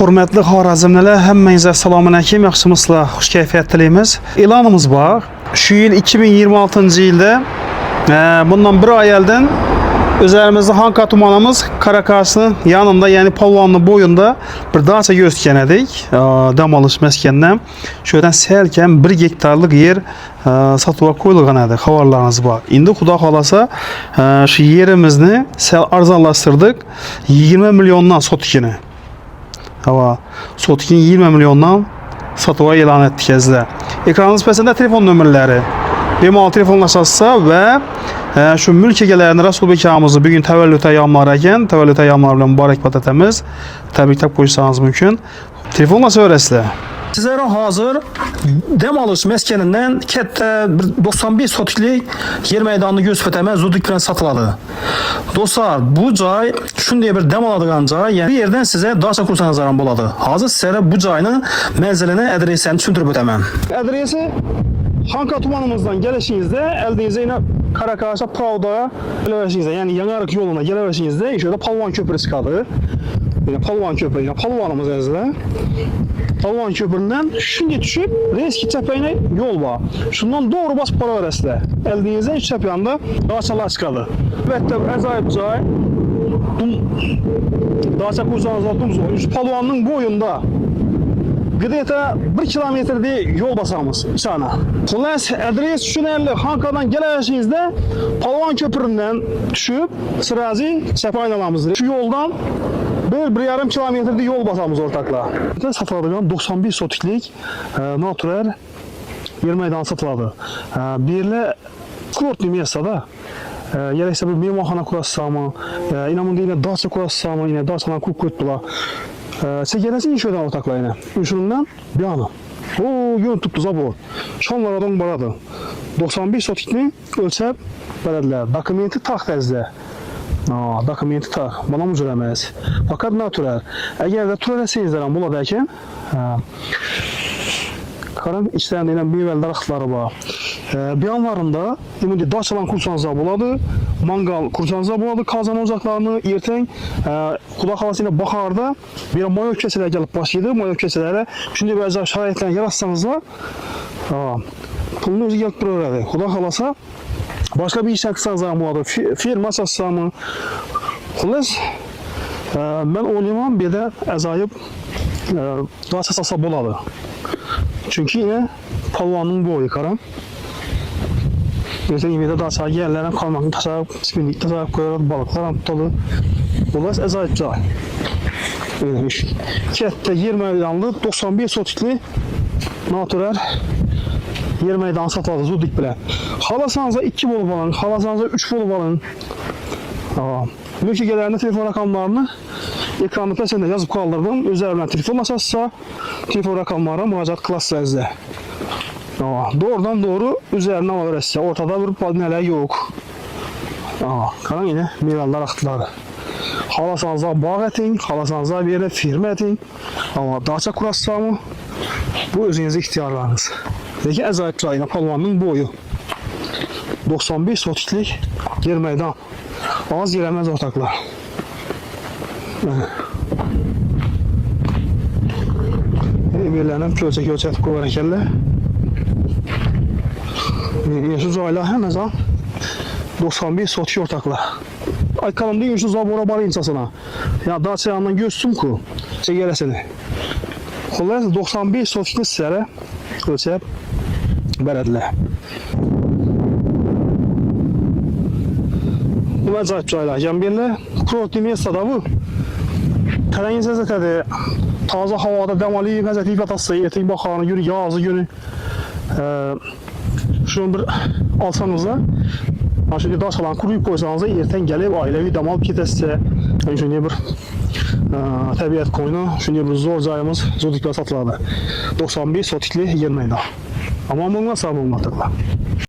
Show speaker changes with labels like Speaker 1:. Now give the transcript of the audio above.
Speaker 1: Hürmetli Xorazmlilar, hammangizga assalomu alaykum. Yaxshimisizlar? Xush kayfiyat tilaymiz. E'lonimiz bor. Shu yil 2026-yilda bundan bir oy oldin o'zimizning Xanqa tumanimiz Qaraqasni yanında, ya'ni Polvonni bo'yinda bir dacha ko'rsatgan edik. Dam olish maskanidan shu yerdan salkam 1 gektarlik yer sotuvga qo'yilgan edi. Xabarlarimiz bor. Endi Xudo xolasa shu yerimizni sal arzonlashtirdik. 20 milliondan sotishini. Hava sotkin 20 milyondan satıva e'lon etdik azizlar. Ekranınız pesinde telefon nömrələri. Bemalol telefonlaşasınızsa və şu mülk egələrini Rasulbek ağamızı bugün təvəllüd ayyamları ekan, təvəllüd ayyamları bilan mübarəkbad etamiz. Təbriklab qoysanız mümkün. Telefonla söyləsizlər. Sizlere hazır dem alış meskeninden katta 91 sotiklik yer meydanını göstermez zudik bilen satıladı. Dostlar, bu joy şunday bir dem aladığan joy, yani bir yerden size daça kursanız aran boladı. Hazır sizlere bu joyni menziline adresini tushuntirib o'taman. Adresi Xanqa tumanımızdan gelişinizde eldinizde yine Qaraqasha Pravda'ya gelişinizde, yani Yanarık yoluna gelişinizde şöyle Palvan Köprüsü çıkadı. Yine Palvan Köprü, yine Palvanımız ezile. Palvan Köprü'nden şimdi düşüp Reski Tepe'ne yol var. Şundan doğru basıp para veresle. Eldinizde üç tepe yanında daçalar çıkadı. Evet de acayip joy. Daça kursanız aldığımız Palvan'ın boyunda gıdayta 1 kilometrede yol basamız çana. Xullas adres şunelli Xanqadan gelişinizde Palvan Köprü'nden düşüp sırazi çapaynalamızdır. Şu yoldan böyle 1,5 kilometrede yol basamız ortakla. Satıladıgan 91 sotiklik natural yer meydanı satıladı. Birle kurortlu mesada gerekse bir mehmanxana kurassamı, inanın yine daça kurassamı, yine daçadan kup kötüla. Çekeresi inşaatın ortakla yine. Üçününden bir anı. O yön tuttu zabı. Şanlardan baradı. 91 sotikli ölçep verediler. Dokumenti tak tezde. Dokumenti tak. Bana mı cüremez? Fakat natural. Eğer de türeleseyizler buladayken karın içlerinde yine bir evvel darıqları var. Bir anlarında indi daçalan kursanıza buladı, mangal kursanıza buladı, kazan ocaklarını erten Xudo xalasıyla bakarda bir mayo keseler gelip başlaydı. Mayo keselere şimdi biraz şarayetlerini yaratsanızlar pulunu özü gelip dururdu. Xudo xalasa başka bir işten kısanıza buladı. Firma satsamı. Xullas ben olayım bir de azayıp daça satsa buladı. Çünkü yine Palvanın boyu karam. Mesela yine de daça yerlerden kalmakın tasarruf, spindik tasarruf koyarlar, balıklar dolu. Dolayısıyla acayip joy. Öylemiş. Katta yer meydanlı 91 sotikli natural yer meydanı satıldı zudik bilen. Xalasanıza 2 bolup alın, xalasanıza 3 bolup alın. Mülk egelerinde telefon rakamlarını ekranın pesende yazıp kaldırdım. Üzerinden telefonlaşarsa telefon rakamlarına müracaat kılasınız. Doğrudan doğru üzerinden alırız. Ortada bir padneler yok. Karan yine meyveler aktıları. Xalasanıza bağ etin, xalasanıza bir yere firma etin. Ama daça kurassamı bu özünüzün ihtiyarlarınız. Peki acayip joyuna Palvanın boyu. 91 sotiklik yer meydan. Az giremez ortaklar. Emirlerden ölçek koyarkenler. Yeşil joylar hemen zaman 91 sotik ortaklar. Ay kanım değil şu zabora bar insasına. Ya daha yandan görsün ku. Çekeresini. Xullas 91 sotikli sizlere ölçep verediler. Bu acayip joylar. Yani birine kurortlu mesada bu. Tərəngin səzətədir. Taze havada dəmali qəzəti qatası, etik baxarını günü, yazı günü. Şunu bir alsanızda, şimdi daçalan kuruyup koysanızda erten gelip ailevi damal kitəsə, şimdi bir təbiət koyunu, şimdi bir zor cayımız zodiklə satıladı. 91 sotikli yer meydan. Ama bununla sağ olmadıqlar.